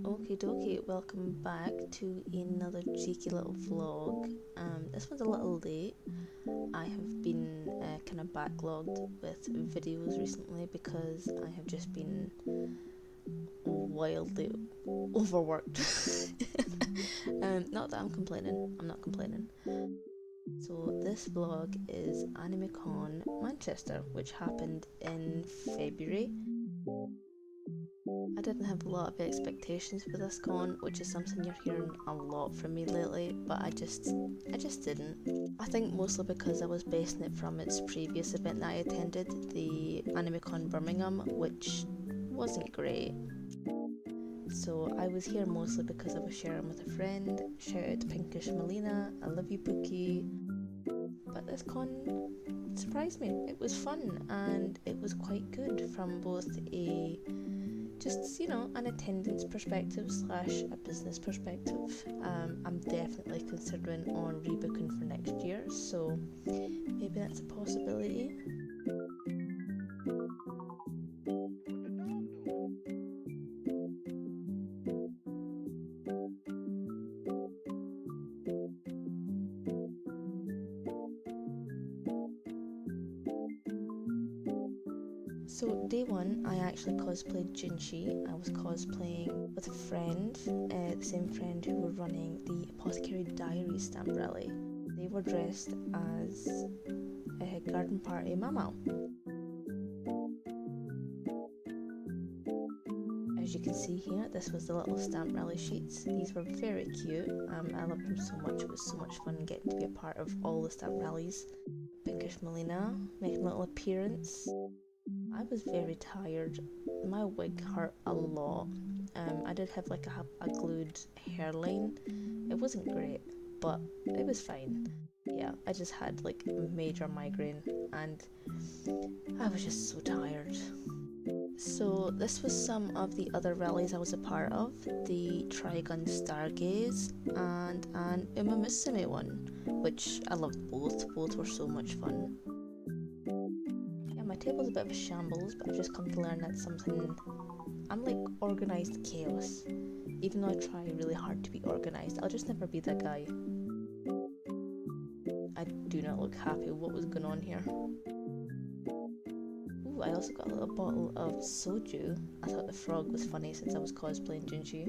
Okie dokie, welcome back to another cheeky little vlog. This one's a little late. I have been kind of backlogged with videos recently because I have just been wildly overworked. Not that I'm complaining, I'm not complaining. So this vlog is Animecon Manchester, which happened in February. I didn't have a lot of expectations for this con, which is something you're hearing a lot from me lately, but I just didn't. I think mostly because I was basing it from its previous event that I attended, the Animecon Birmingham, which wasn't great. So I was here mostly because I was sharing with a friend. Shout out to Pinkish Melina, I love you Pookie. But this con surprised me. It was fun and it was quite good from both a an attendance perspective slash a business perspective. I'm definitely considering on rebooking for next year, so maybe that's a possibility. So day one, I actually cosplayed Jinshi. I was cosplaying with a friend, the same friend who were running the Apothecary Diaries stamp rally. They were dressed as a garden party mama. As you can see here, this was the little stamp rally sheets. These were very cute. I loved them so much. It was so much fun getting to be a part of all the stamp rallies. Pinkish Melina making a little appearance. I was very tired. My wig hurt a lot. I did have like a glued hairline. It wasn't great, but it was fine. Yeah, I just had like a major migraine and I was just so tired. So this was some of the other rallies I was a part of. The Trigun Stargaze and an Uma Musume one, which I loved both. Both were so much fun. My table's a bit of a shambles, but I've just come to learn that's something. I'm like organised chaos. Even though I try really hard to be organised, I'll just never be that guy. I do not look happy with what was going on here. Ooh, I also got a little bottle of soju. I thought the frog was funny since I was cosplaying Jinshi.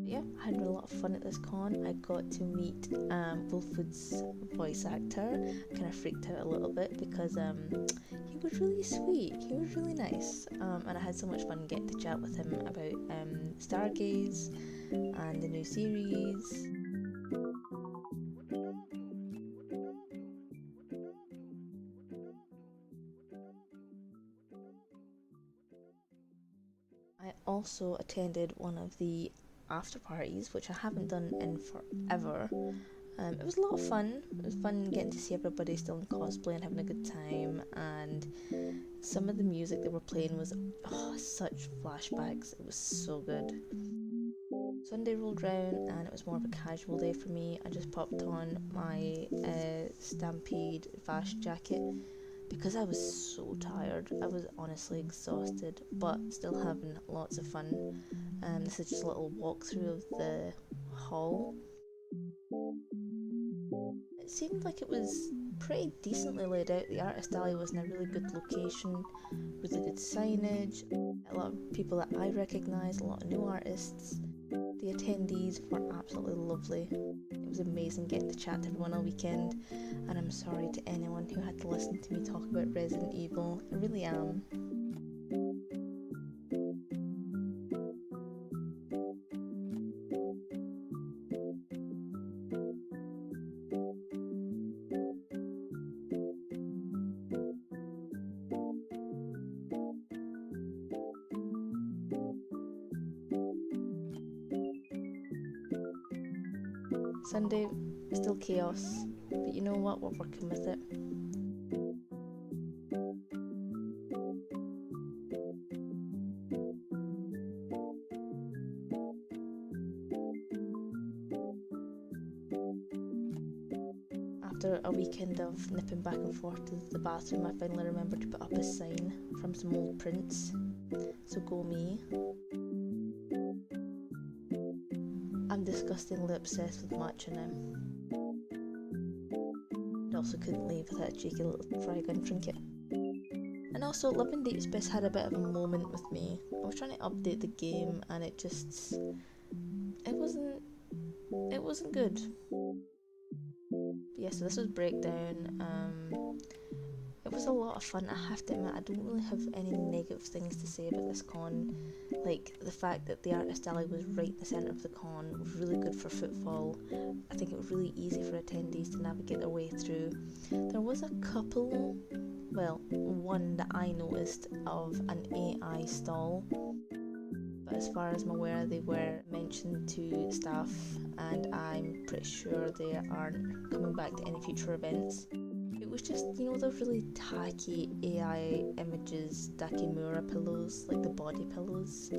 Yeah, I had a lot of fun at this con. I got to meet Wolfwoods' voice actor. Kind of freaked out a little bit because he was really sweet. He was really nice, and I had so much fun getting to chat with him about Stargaze and the new series. I also attended one of the after parties, which I haven't done in forever. It was a lot of fun. It was fun getting to see everybody still in cosplay and having a good time, and some of the music they were playing was such flashbacks. It was so good. Sunday rolled round and it was more of a casual day for me. I just popped on my Stampede Vash jacket because I was so tired. I was honestly exhausted, but still having lots of fun. This is just a little walkthrough of the hall. It seemed like it was pretty decently laid out. The artist alley was in a really good location, really good signage, a lot of people that I recognised, a lot of new artists. The attendees were absolutely lovely. It was amazing getting to chat to everyone all weekend, and I'm sorry to anyone who had to listen to me talk about Resident Evil. I really am. Sunday, still chaos, but you know what, we're working with it. After a weekend of nipping back and forth to the bathroom, I finally remembered to put up a sign from some old prints. So go me. I'm disgustingly obsessed with matcha now. I also couldn't leave without a cheeky little Trigun trinket. And also, Love and Deep Space had a bit of a moment with me. I was trying to update the game and it wasn't good. But yeah, so this was Breakdown. It was a lot of fun. I have to admit, I don't really have any negative things to say about this con. Like, the fact that the artist alley was right in the centre of the con was really good for footfall. I think it was really easy for attendees to navigate their way through. There was a couple, well, one that I noticed of an AI stall. But as far as I'm aware, they were mentioned to staff, and I'm pretty sure they aren't coming back to any future events. It was just, you know, those really tacky AI images, Dakimura pillows, like the body pillows.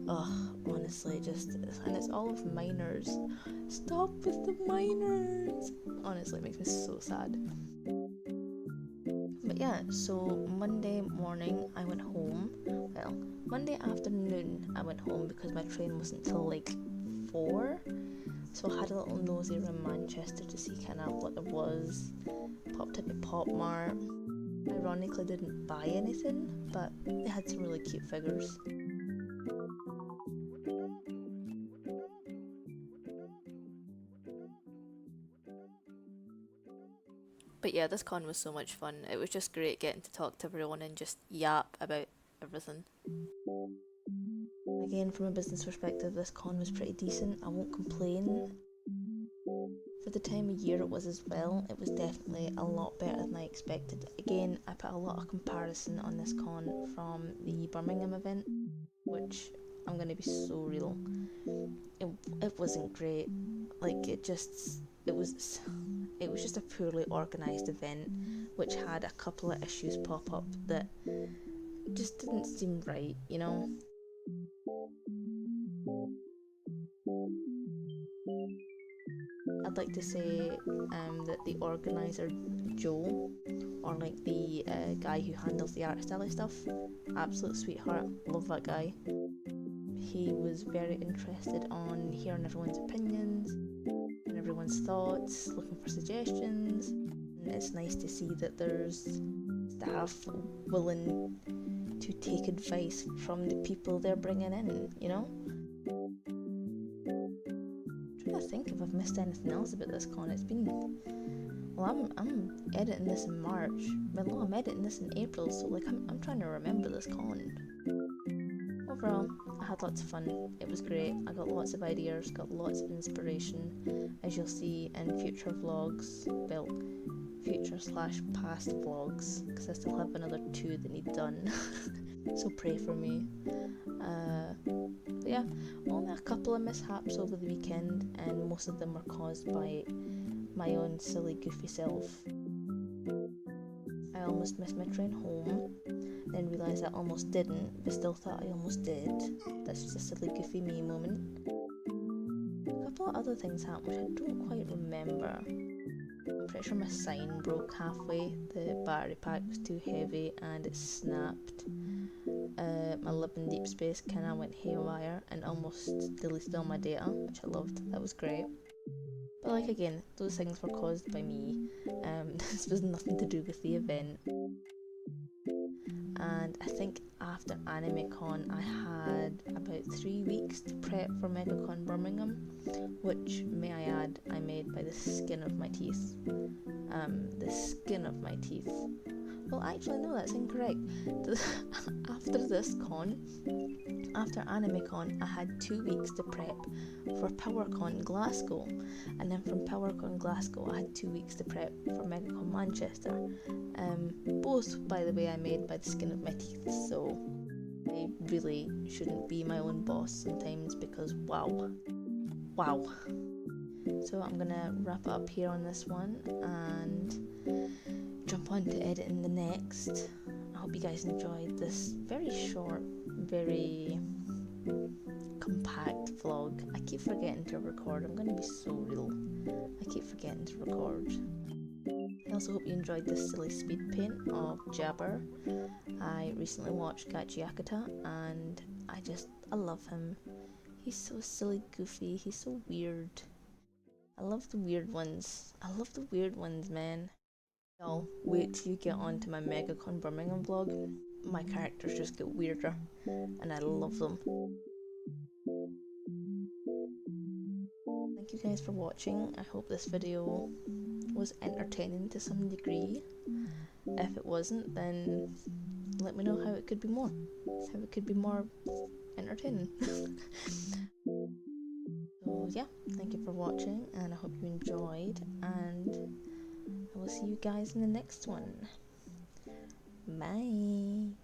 Ugh, honestly, and it's all of minors. Stop with the minors! Honestly, it makes me so sad. But yeah, so Monday morning I went home. Well, Monday afternoon I went home because my train wasn't till like 4. So I had a little nosy around Manchester to see kind of what there was. Popped up at Pop Mart. Ironically didn't buy anything, but they had some really cute figures. But yeah, this con was so much fun. It was just great getting to talk to everyone and just yap about everything. Again, from a business perspective, this con was pretty decent. I won't complain. For the time of year it was as well, it was definitely a lot better than I expected. Again, I put a lot of comparison on this con from the Birmingham event, which I'm going to be so real. It wasn't great. Like, it was just a poorly organised event, which had a couple of issues pop up that just didn't seem right, you know? I'd like to say that the organiser, Joe, or like the guy who handles the artist alley stuff, absolute sweetheart, love that guy. He was very interested on hearing everyone's opinions and everyone's thoughts, looking for suggestions. And it's nice to see that there's staff willing to take advice from the people they're bringing in, you know? I'm trying to think if I've missed anything else about this con. It's been... Well, I'm editing this in March. Well, no, I'm editing this in April, so like I'm trying to remember this con. Overall, I had lots of fun. It was great. I got lots of ideas, got lots of inspiration, as you'll see in future vlogs. Well, future/past vlogs, because I still have another 2 that need done. So pray for me. But yeah, only a couple of mishaps over the weekend, and most of them were caused by my own silly goofy self. I almost missed my train home, then realised I almost didn't, but still thought I almost did. That's just a silly goofy me moment. A couple of other things happened which I don't quite remember. I'm pretty sure my sign broke halfway. The battery pack was too heavy and it snapped. My Love in Deep Space kind of went haywire and almost deleted all my data, which I loved. That was great. But like again, those things were caused by me. This was nothing to do with the event. And I think after Animecon I had about 3 weeks to prep for MegaCon Birmingham, which, may I add, I made by the skin of my teeth. The skin of my teeth. Well, actually, no, that's incorrect. After this con, after Animecon, I had 2 weeks to prep for PowerCon Glasgow, and then from PowerCon Glasgow, I had 2 weeks to prep for MegaCon Manchester. Both, by the way, I made by the skin of my teeth, so I really shouldn't be my own boss sometimes because wow. So I'm gonna wrap up here on this one and jump on to editing the next. I hope you guys enjoyed this very short, very compact vlog. I keep forgetting to record. I'm gonna be so real. I keep forgetting to record. I also hope you enjoyed this silly speed paint of Jabber. I recently watched Gachi Akata and I love him. He's so silly goofy, he's so weird. I love the weird ones. I love the weird ones, man. Y'all, wait till you get on to my Megacon Birmingham vlog. My characters just get weirder and I love them. Thank you guys for watching. I hope this video was entertaining to some degree. If it wasn't, then let me know how it could be more. How it could be more entertaining. So yeah, thank you for watching and I hope you enjoyed, and I will see you guys in the next one. Bye.